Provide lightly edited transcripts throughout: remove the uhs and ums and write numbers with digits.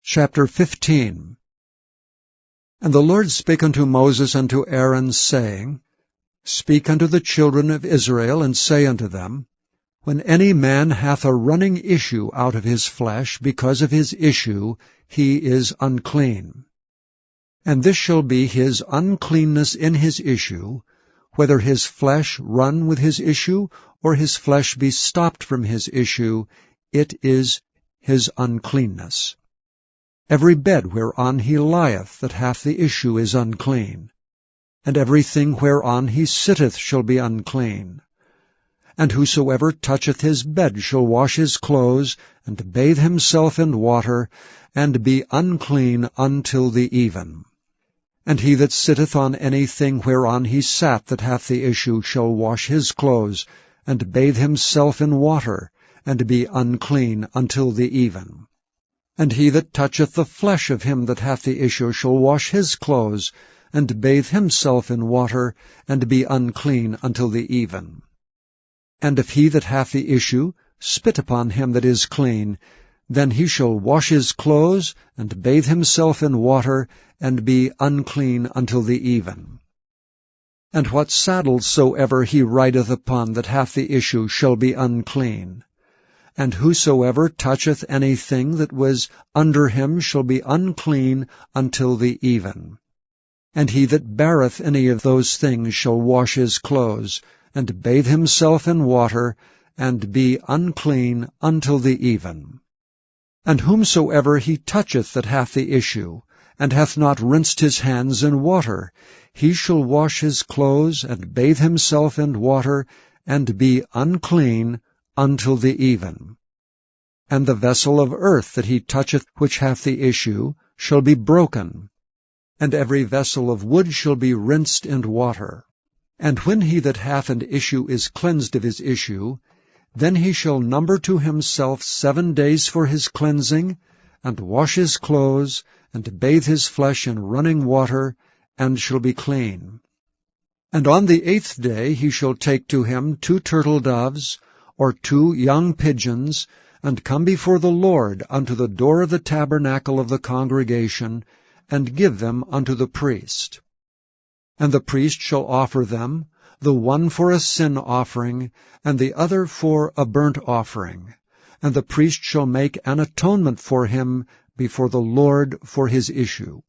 Chapter 15. And the Lord spake unto Moses and to Aaron, saying, Speak unto the children of Israel, and say unto them, When any man hath a running issue out of his flesh, because of his issue he is unclean. And this shall be his uncleanness in his issue, whether his flesh run with his issue, or his flesh be stopped from his issue, it is his uncleanness. Every bed whereon he lieth that hath the issue is unclean, and everything whereon he sitteth shall be unclean. And whosoever toucheth his bed shall wash his clothes, and bathe himself in water, and be unclean until the even. And he that sitteth on anything whereon he sat that hath the issue shall wash his clothes, and bathe himself in water, and be unclean until the even. And he that toucheth the flesh of him that hath the issue shall wash his clothes, and bathe himself in water, and be unclean until the even. And if he that hath the issue spit upon him that is clean, then he shall wash his clothes, and bathe himself in water, and be unclean until the even. And what saddle soever he rideth upon that hath the issue shall be unclean. And whosoever toucheth anything that was under him shall be unclean until the even. And he that beareth any of those things shall wash his clothes, and bathe himself in water, and be unclean until the even. And whomsoever he toucheth that hath the issue, and hath not rinsed his hands in water, he shall wash his clothes, and bathe himself in water, and be unclean until the even. And the vessel of earth that he toucheth which hath the issue shall be broken, and every vessel of wood shall be rinsed in water. And when he that hath an issue is cleansed of his issue, then he shall number to himself 7 days for his cleansing, and wash his clothes, and bathe his flesh in running water, and shall be clean. And on the 8th day he shall take to him 2 turtle doves, or 2 young pigeons, and come before the Lord unto the door of the tabernacle of the congregation, and give them unto the priest. And the priest shall offer them, the one for a sin offering, and the other for a burnt offering. And the priest shall make an atonement for him before the Lord for his issue.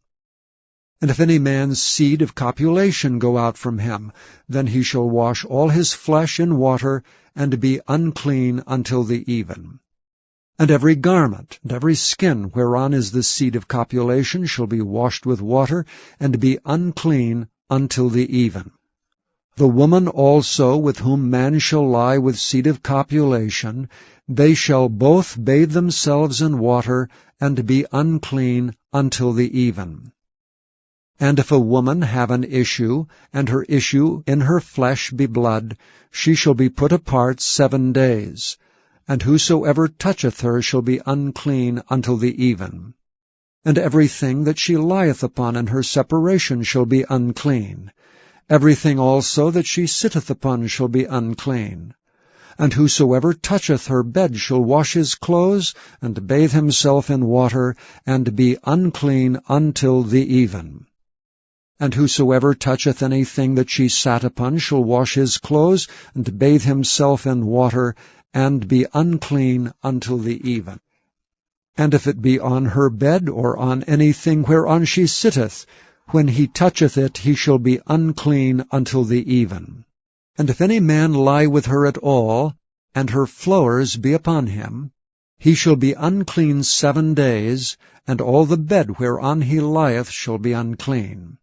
And if any man's seed of copulation go out from him, then he shall wash all his flesh in water, and be unclean until the even. And every garment, and every skin whereon is the seed of copulation shall be washed with water, and be unclean until the even. The woman also with whom man shall lie with seed of copulation, they shall both bathe themselves in water, and be unclean until the even. And if a woman have an issue, and her issue in her flesh be blood, she shall be put apart 7 days. And whosoever toucheth her shall be unclean until the even. And everything that she lieth upon in her separation shall be unclean. Everything also that she sitteth upon shall be unclean. And whosoever toucheth her bed shall wash his clothes, and bathe himself in water, and be unclean until the even. And whosoever toucheth anything that she sat upon shall wash his clothes, and bathe himself in water, and be unclean until the even. And if it be on her bed, or on anything whereon she sitteth, when he toucheth it he shall be unclean until the even. And if any man lie with her at all, and her flowers be upon him, he shall be unclean 7 days, and all the bed whereon he lieth shall be unclean.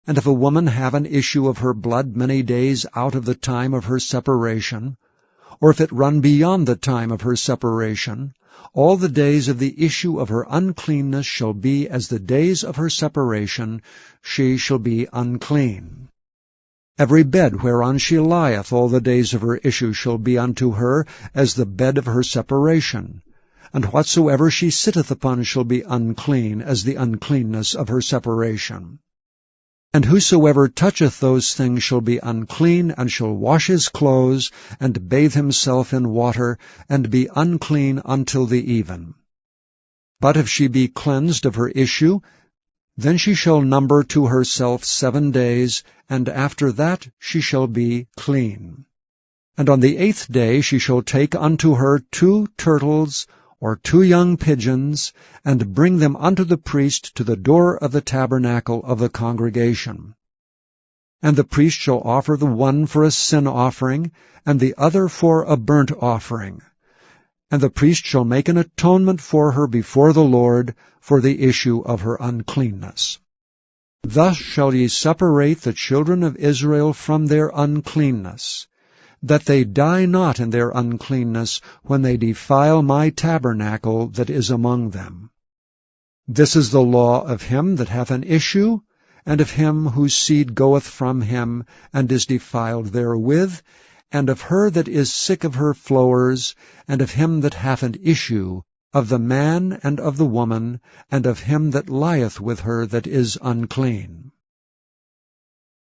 And if a woman have an issue of her blood many days out of the time of her separation, or if it run beyond the time of her separation, all the days of the issue of her uncleanness shall be as the days of her separation, she shall be unclean. Every bed whereon she lieth all the days of her issue shall be unto her as the bed of her separation, and whatsoever she sitteth upon shall be unclean as the uncleanness of her separation. And whosoever toucheth those things shall be unclean, and shall wash his clothes, and bathe himself in water, and be unclean until the even. But if she be cleansed of her issue, then she shall number to herself 7 days, and after that she shall be clean. And on the 8th day she shall take unto her 2 turtles, or 2 young pigeons, and bring them unto the priest to the door of the tabernacle of the congregation. And the priest shall offer the one for a sin offering, and the other for a burnt offering. And the priest shall make an atonement for her before the Lord for the issue of her uncleanness. Thus shall ye separate the children of Israel from their uncleanness, that they die not in their uncleanness when they defile my tabernacle that is among them. This is the law of him that hath an issue, and of him whose seed goeth from him, and is defiled therewith, and of her that is sick of her flowers, and of him that hath an issue, of the man and of the woman, and of him that lieth with her that is unclean.